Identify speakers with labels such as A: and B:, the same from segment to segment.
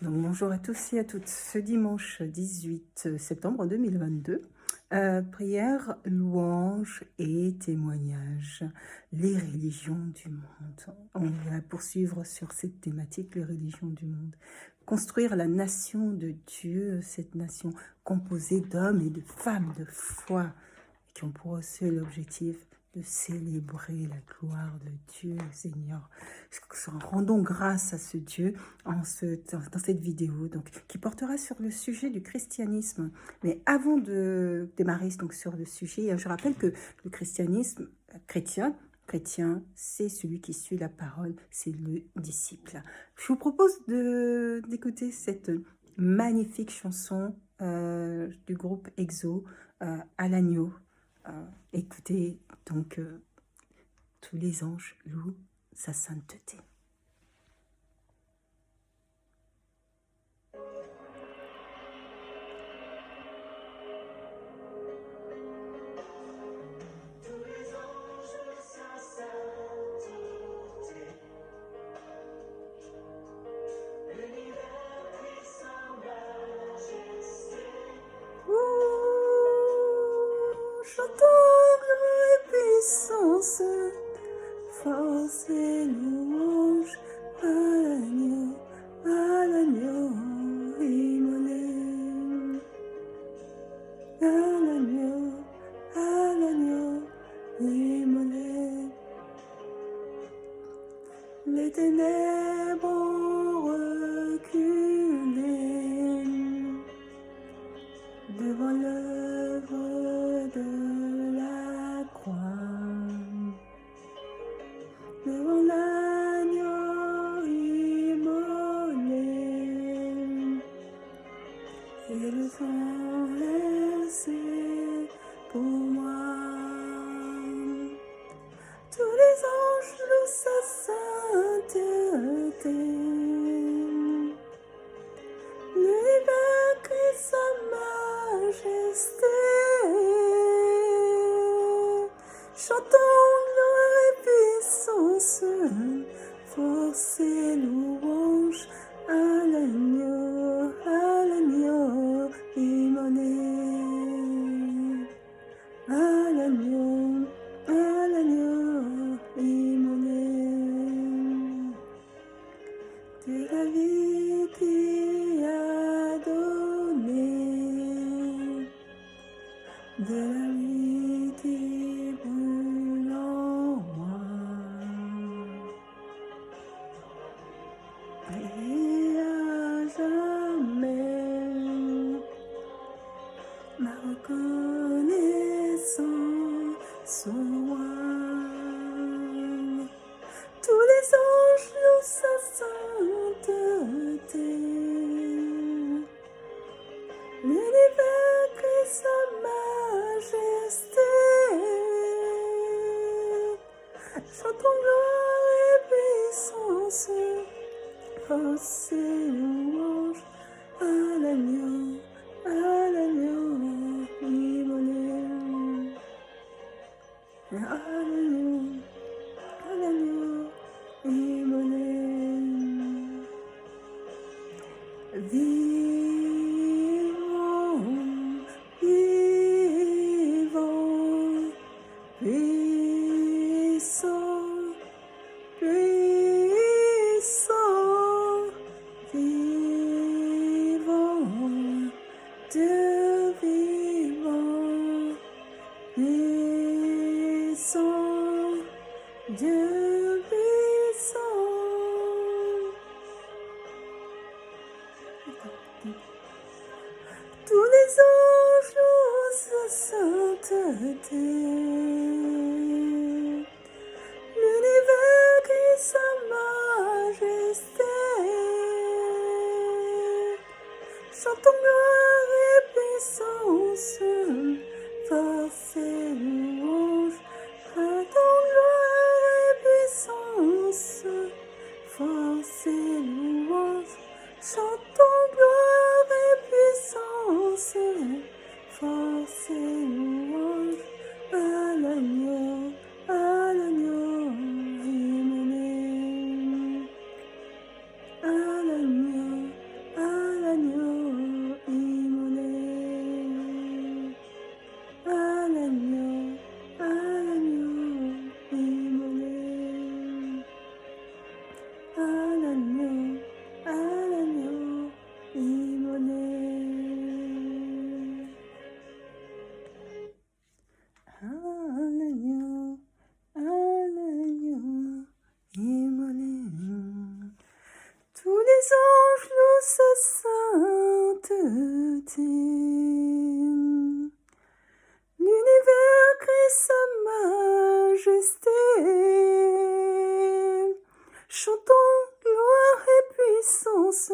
A: Donc, bonjour à tous et à toutes. Ce dimanche 18 septembre 2022, prière, louange et témoignage. Les religions du monde. On va poursuivre sur cette thématique, les religions du monde. Construire la nation de Dieu, cette nation composée d'hommes et de femmes de foi qui ont pour seul objectif de célébrer la gloire de Dieu, Seigneur. Rendons grâce à ce Dieu dans cette vidéo, donc, qui portera sur le sujet du christianisme. Mais avant de démarrer donc, sur le sujet, je rappelle que le christianisme chrétien, c'est celui qui suit la parole, c'est le disciple. Je vous propose d'écouter cette magnifique chanson du groupe EXO, à l'agneau. Écoutez donc, tous les anges louent sa sainteté. Chantons gloire et puissance, force et louange à l'agneau immolé. À l'agneau immolé. Les ténèbres ont reculé devant l'œuvre de la croix, devant l'agneau immolé, et le sang versé pour moi. Tous les anges louent sa sainteté, l'univers crie sa majesté. Chantons gloire et puissance, force et louange à l'agneau immolé. À l'agneau immolé. De la vie qui a donné, de la vie qui brûle en moi, et à jamais ma reconnaissance en moi. Tous les anges louent sa sainteté, l'univers crie sa majesté. Chantons gloire et puissance, force et louange à l'agneau immolé. À l'agneau immolé. Vivons, vivons, puissant, puissant, vivons, Dieu vivant, puissant, Dieu puissant. Tous les anges louent sa sainteté, l'univers crie sa majesté. Chantons gloire et puissance, force et louange. Chantons gloire et puissance, force et louange. Chantons gloire et puissance, force et louange à l'agneau immolé. À l'agneau Tous les anges louent sa sainteté. L'univers crie sa majesté. Chantons gloire et puissance,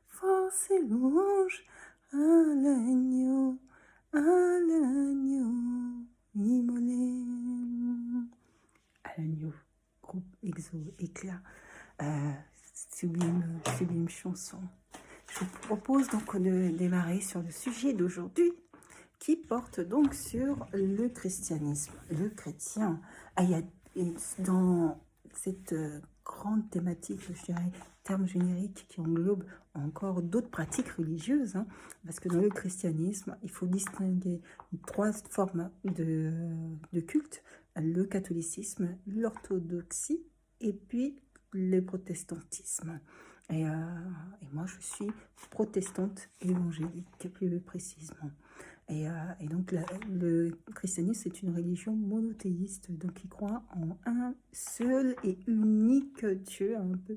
A: force et louange à l'agneau immolé. À l'agneau, groupe Exo Éclat. Sublime chanson. Je vous propose donc de démarrer sur le sujet d'aujourd'hui qui porte donc sur le christianisme, le chrétien. Il y a dans cette grande thématique, je dirais, terme générique qui englobe encore d'autres pratiques religieuses, parce que dans le christianisme, il faut distinguer 3 formes de culte, le catholicisme, l'orthodoxie et puis le protestantisme. Et moi, je suis protestante évangélique, plus précisément. Et donc, le christianisme, c'est une religion monothéiste, donc qui croit en un seul et unique Dieu, un peu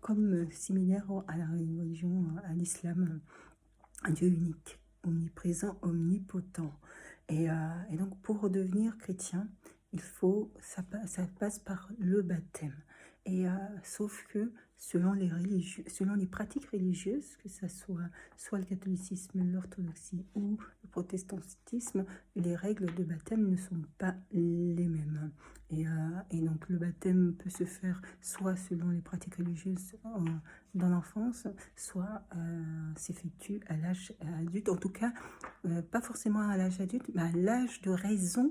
A: comme similaire à la religion, à l'islam, un Dieu unique, omniprésent, omnipotent. Et donc, pour devenir chrétien, ça passe par le baptême. Et sauf que selon les pratiques religieuses, que ce soit le catholicisme, l'orthodoxie ou le protestantisme, les règles de baptême ne sont pas les mêmes. Et donc le baptême peut se faire soit selon les pratiques religieuses dans l'enfance, soit s'effectue à l'âge adulte. En tout cas, pas forcément à l'âge adulte, mais à l'âge de raison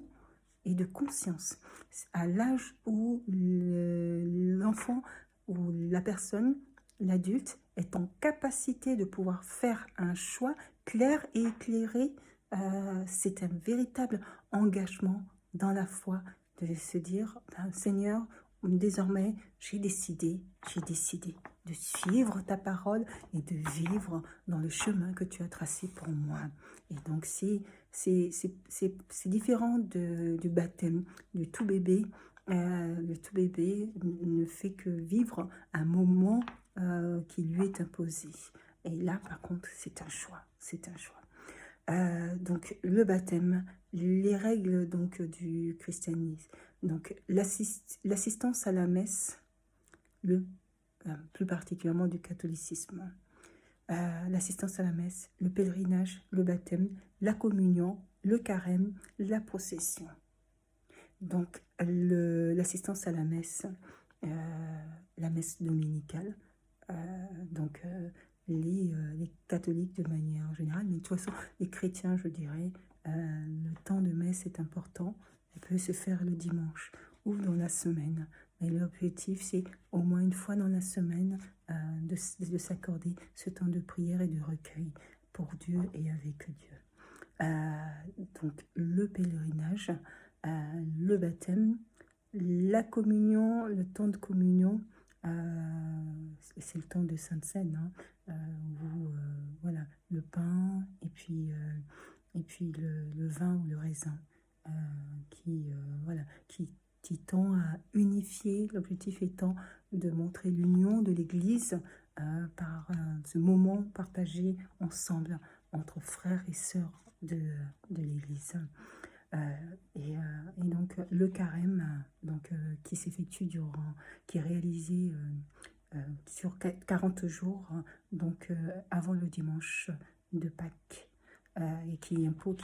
A: et de conscience, à l'âge où l'enfant ou la personne, l'adulte, est en capacité de pouvoir faire un choix clair et éclairé. C'est un véritable engagement dans la foi de se dire, Seigneur, désormais, j'ai décidé de suivre ta parole et de vivre dans le chemin que tu as tracé pour moi. Et donc, c'est différent du baptême, du tout bébé. Le tout bébé ne fait que vivre un moment qui lui est imposé. Et là, par contre, c'est un choix. Donc, le baptême, les règles donc du christianisme. Donc, l'assistance à la messe, plus particulièrement du catholicisme. L'assistance à la messe, le pèlerinage, le baptême, la communion, le carême, la procession. Donc, l'assistance à la messe dominicale, les catholiques de manière générale, mais de toute façon, les chrétiens, je dirais, le temps de messe est important. Elle peut se faire le dimanche ou dans la semaine. Mais l'objectif, c'est au moins une fois dans la semaine de s'accorder ce temps de prière et de recueil pour Dieu et avec Dieu. Donc, le pèlerinage, le baptême, la communion, le temps de communion, c'est le temps de Sainte Seine, où voilà, le pain et puis le vin ou le raisin qui tend à unifier, l'objectif étant de montrer l'union de l'Église par ce moment partagé ensemble entre frères et sœurs de l'Église. Et donc le carême qui s'effectue qui est réalisé sur 40 jours, avant le dimanche de Pâques, et qui impose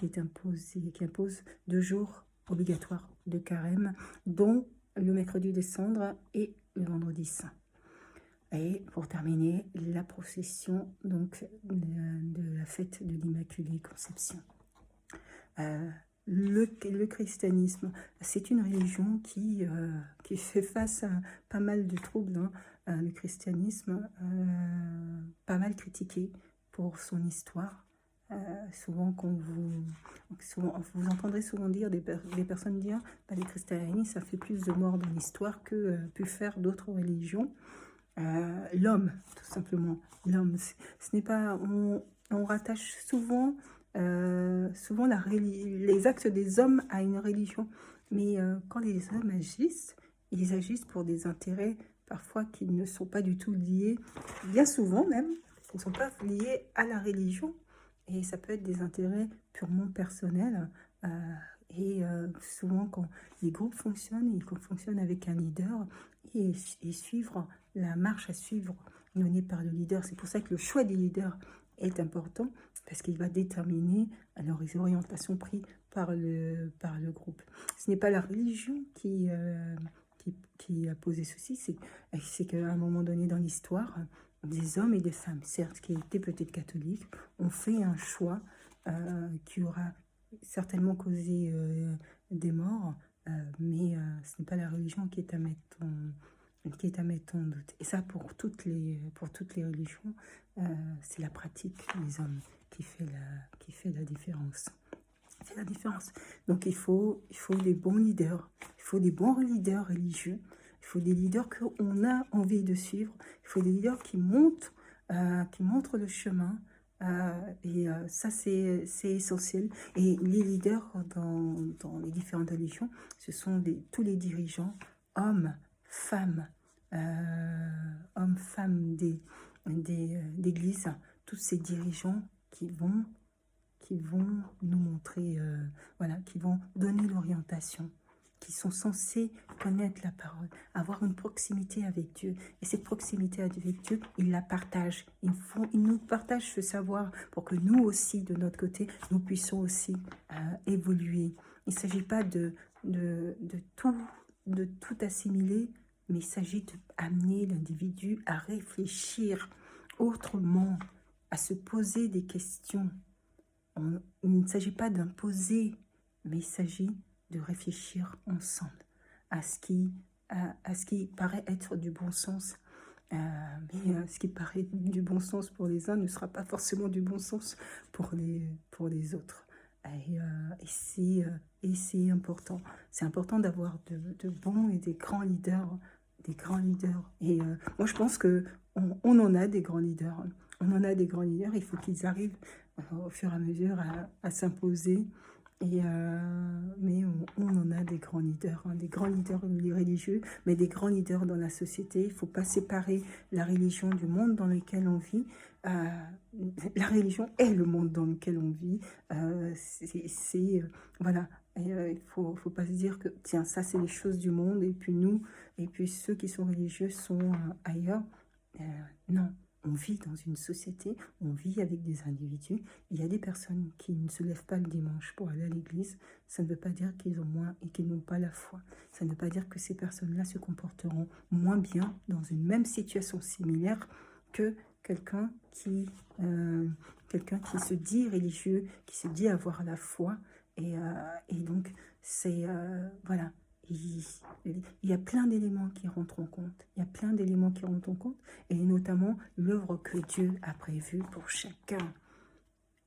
A: 2 jours obligatoires de carême, dont le mercredi des cendres et le vendredi saint. Et pour terminer, la procession donc de la fête de l'Immaculée Conception. Le christianisme, c'est une religion qui fait face à pas mal de troubles. Le christianisme, pas mal critiqué pour son histoire. Souvent, vous entendrez souvent dire des personnes dire le christianisme, ça fait plus de morts dans l'histoire que pu faire d'autres religions. L'homme, tout simplement. L'homme, ce n'est pas... On rattache souvent les actes des hommes à une religion. Mais quand les hommes agissent, ils agissent pour des intérêts parfois qui ne sont pas du tout liés, bien souvent même, qui ne sont pas liés à la religion. Et ça peut être des intérêts purement personnels. Souvent, quand les groupes fonctionnent, ils fonctionnent avec un leader et suivre la marche à suivre donnée par le leader. C'est pour ça que le choix du leader est important, parce qu'il va déterminer alors, les orientations prises par le groupe. Ce n'est pas la religion qui a posé ceci, c'est qu'à un moment donné dans l'histoire, des hommes et des femmes, certes, qui étaient peut-être catholiques, ont fait un choix qui aura certainement causé des morts, mais ce n'est pas la religion qui est à mettre en doute. Et ça, pour toutes les religions, c'est la pratique des hommes qui fait la différence. C'est la différence. Donc il faut des bons leaders, il faut des bons leaders religieux, il faut des leaders qu'on a envie de suivre, il faut des leaders qui montrent le chemin. Ça, c'est essentiel. Et les leaders dans les différentes religions, ce sont tous les dirigeants, hommes, femmes, d'église, tous ces dirigeants qui vont nous montrer, voilà, qui vont donner l'orientation, qui sont censés connaître la parole, avoir une proximité avec Dieu. Et cette proximité avec Dieu, ils la partagent. Ils nous partagent ce savoir pour que nous aussi, de notre côté, nous puissions aussi évoluer. Il ne s'agit pas de tout assimiler, mais il s'agit d'amener l'individu à réfléchir autrement, à se poser des questions. Il ne s'agit pas d'imposer, mais il s'agit de réfléchir ensemble à ce qui paraît être du bon sens. Mais ce qui paraît du bon sens pour les uns ne sera pas forcément du bon sens pour les autres. Et c'est important. C'est important d'avoir de bons et des grands leaders. Et moi, je pense qu'on en a des grands leaders. On en a des grands leaders. Il faut qu'ils arrivent au fur et à mesure à s'imposer. Mais on en a des grands leaders, des grands leaders religieux, mais des grands leaders dans la société. Il ne faut pas séparer la religion du monde dans lequel on vit. La religion est le monde dans lequel on vit. Voilà. Il ne faut pas se dire que, tiens, ça c'est les choses du monde, et puis nous, et puis ceux qui sont religieux sont ailleurs. Non. On vit dans une société, on vit avec des individus. Il y a des personnes qui ne se lèvent pas le dimanche pour aller à l'église. Ça ne veut pas dire qu'ils ont moins et qu'ils n'ont pas la foi. Ça ne veut pas dire que ces personnes-là se comporteront moins bien dans une même situation similaire que quelqu'un qui se dit religieux, qui se dit avoir la foi. Et donc, c'est... voilà. Il y a plein d'éléments qui rentrent en compte. Il y a plein d'éléments qui rentrent en compte, et notamment l'œuvre que Dieu a prévue pour chacun.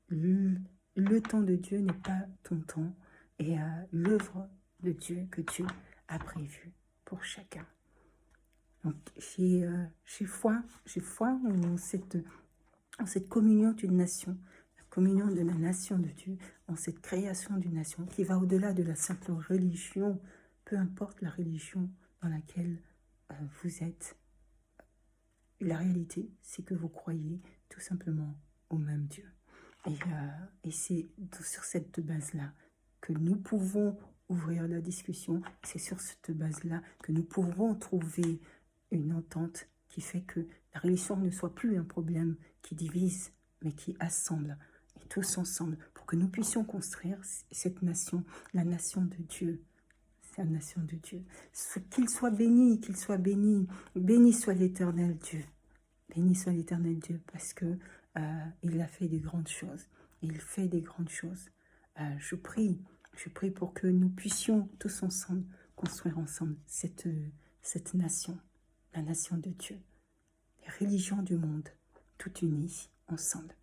A: Le temps de Dieu n'est pas ton temps, et l'œuvre de Dieu que Dieu a prévue pour chacun. Donc, j'ai foi en cette communion d'une nation, la communion de la nation de Dieu, en cette création d'une nation qui va au-delà de la simple religion. Peu importe la religion dans laquelle vous êtes, la réalité, c'est que vous croyez tout simplement au même Dieu. Et c'est sur cette base-là que nous pouvons ouvrir la discussion. C'est sur cette base-là que nous pouvons trouver une entente qui fait que la religion ne soit plus un problème qui divise, mais qui assemble, et tous ensemble, pour que nous puissions construire cette nation, la nation de Dieu. La nation de Dieu. Qu'il soit béni, béni soit l'Éternel Dieu. Béni soit l'Éternel Dieu, parce que il a fait des grandes choses. Il fait des grandes choses. Je prie pour que nous puissions tous ensemble construire ensemble cette nation, la nation de Dieu. Les religions du monde, toutes unies ensemble,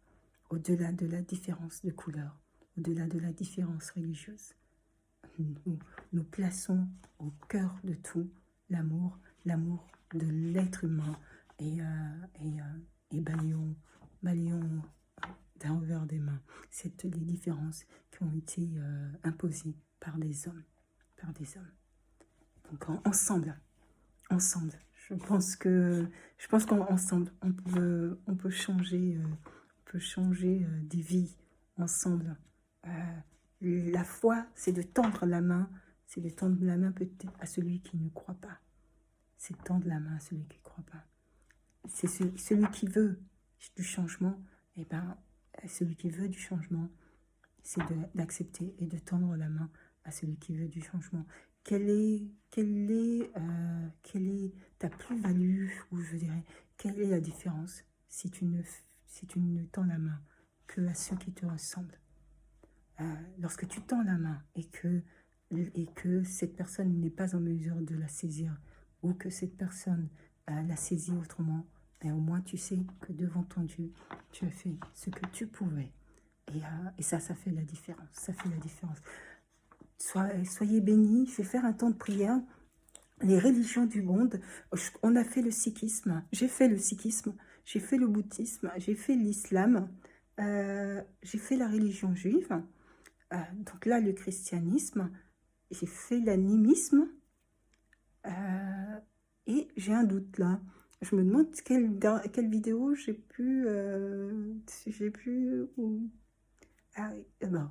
A: au-delà de la différence de couleur, au-delà de la différence religieuse. Nous plaçons au cœur de tout l'amour de l'être humain, et balayons d'un revers des mains les différences qui ont été imposées par des hommes. Donc ensemble, ensemble. Je pense qu'ensemble, on peut changer des vies ensemble. La foi, c'est de tendre la main, c'est de tendre la main peut-être à celui qui ne croit pas. C'est de tendre la main à celui qui ne croit pas. C'est celui qui veut du changement, et ben, celui qui veut du changement, c'est d'accepter et de tendre la main à celui qui veut du changement. Quelle est ta plus-value, ou je dirais, quelle est la différence si tu ne tends la main que à ceux qui te ressemblent? Lorsque tu tends la main et que cette personne n'est pas en mesure de la saisir, ou que cette personne la saisit autrement, et au moins tu sais que devant ton Dieu, tu as fait ce que tu pouvais. Et ça fait la différence. Ça fait la différence. Soyez bénis. Je vais faire un temps de prière. Les religions du monde, on a fait le sikhisme. J'ai fait le sikhisme. J'ai fait le bouddhisme. J'ai fait l'islam. J'ai fait la religion juive. Donc là, le christianisme. J'ai fait l'animisme. Et j'ai un doute là. Je me demande quelle vidéo j'ai pu... Ah oui, bon.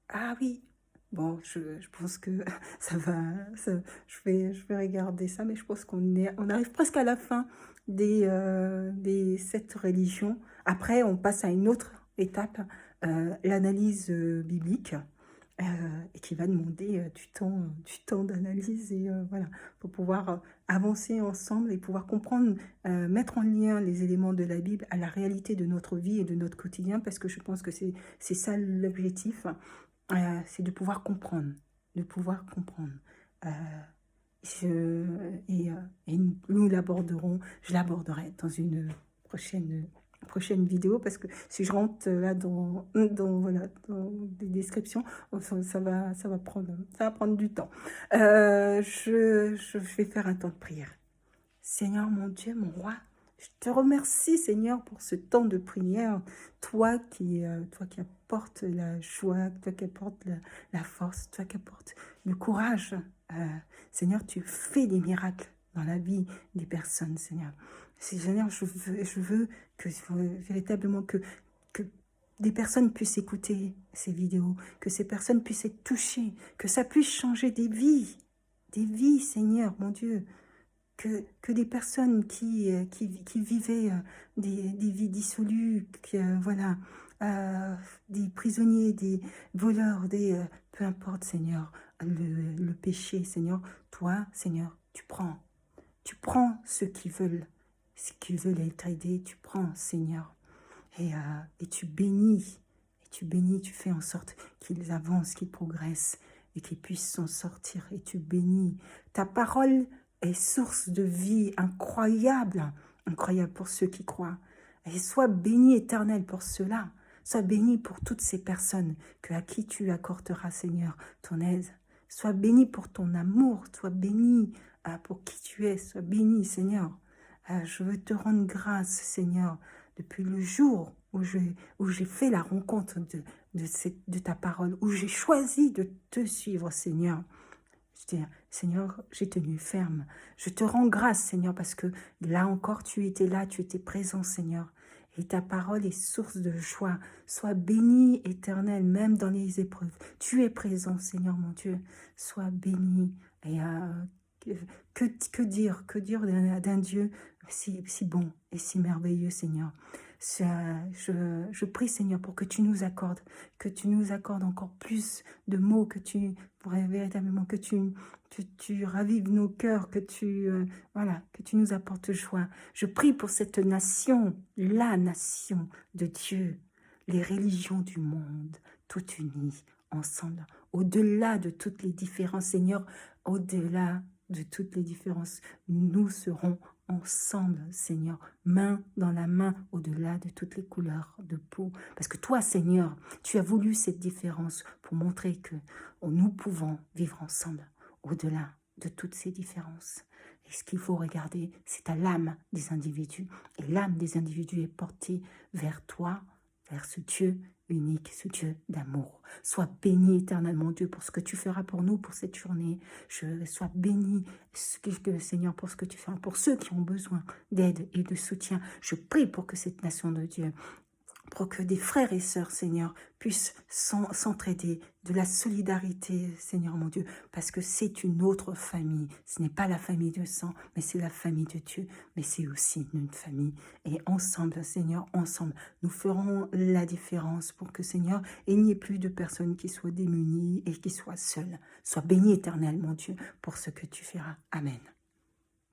A: Ah oui, bon, je pense que je vais regarder ça, mais je pense on arrive presque à la fin des 7 religions. Après, on passe à une autre étape, l'analyse biblique, et qui va demander du temps d'analyse, et voilà, pour pouvoir avancer ensemble et pouvoir comprendre, mettre en lien les éléments de la Bible à la réalité de notre vie et de notre quotidien, parce que je pense que c'est ça l'objectif, c'est de pouvoir comprendre, de pouvoir comprendre. Euh, et nous l'aborderons, je l'aborderai dans une prochaine vidéo, parce que si je rentre là voilà, dans des descriptions, ça va prendre du temps. Je vais faire un temps de prière. Seigneur mon Dieu, mon roi, je te remercie, Seigneur, pour ce temps de prière. Toi qui apportes la joie, toi qui apportes la force, toi qui apportes le courage. Seigneur, tu fais des miracles dans la vie des personnes, Seigneur. Seigneur, je veux que véritablement que des personnes puissent écouter ces vidéos, que ces personnes puissent être touchées, que ça puisse changer des vies, Seigneur, mon Dieu. Que des personnes qui vivaient des vies dissolues, voilà, des prisonniers, des voleurs, peu importe, Seigneur, le péché, Seigneur, toi, Seigneur, tu prends ceux qui veulent être aidés, tu prends, Seigneur, et tu bénis, tu fais en sorte qu'ils avancent, qu'ils progressent, et qu'ils puissent s'en sortir, et tu bénis. Ta parole est source de vie incroyable, incroyable pour ceux qui croient. Et sois béni, Éternel, pour cela. Sois béni pour toutes ces personnes à qui tu accorderas, Seigneur, ton aide. Sois béni pour ton amour, sois béni pour qui tu es, sois béni, Seigneur. Je veux te rendre grâce, Seigneur, depuis le jour où j'ai fait la rencontre de ta parole, où j'ai choisi de te suivre, Seigneur. Je dis, Seigneur, j'ai tenu ferme. Je te rends grâce, Seigneur, parce que là encore, tu étais là, tu étais présent, Seigneur. Et ta parole est source de joie. Sois béni, Éternel, même dans les épreuves. Tu es présent, Seigneur, mon Dieu. Sois béni. Et que dire d'un Dieu si bon et si merveilleux, Seigneur. Je prie, Seigneur, pour que tu nous accordes encore plus de mots, que tu pourrais véritablement que tu ravives nos cœurs, que tu nous apportes joie. Je prie pour cette nation, la nation de Dieu, les religions du monde, toutes unies, ensemble, au-delà de toutes les différences, Seigneur, au-delà de toutes les différences, nous serons ensemble, Seigneur, main dans la main, au-delà de toutes les couleurs de peau. Parce que toi, Seigneur, tu as voulu cette différence pour montrer que nous pouvons vivre ensemble, au-delà de toutes ces différences. Et ce qu'il faut regarder, c'est à l'âme des individus. Et l'âme des individus est portée vers toi, vers ce Dieu unique, ce Dieu d'amour. Sois béni éternellement, Dieu, pour ce que tu feras pour nous, pour cette journée. Sois béni, Seigneur, pour ce que tu feras, pour ceux qui ont besoin d'aide et de soutien. Je prie pour que cette nation de Dieu, pour que des frères et sœurs, Seigneur, puissent s'entraider, de la solidarité, Seigneur mon Dieu, parce que c'est une autre famille. Ce n'est pas la famille de sang, mais c'est la famille de Dieu, mais c'est aussi une famille. Et ensemble, Seigneur, ensemble, nous ferons la différence pour que, Seigneur, il n'y ait plus de personnes qui soient démunies et qui soient seules. Sois béni éternellement, Dieu, pour ce que tu feras. Amen.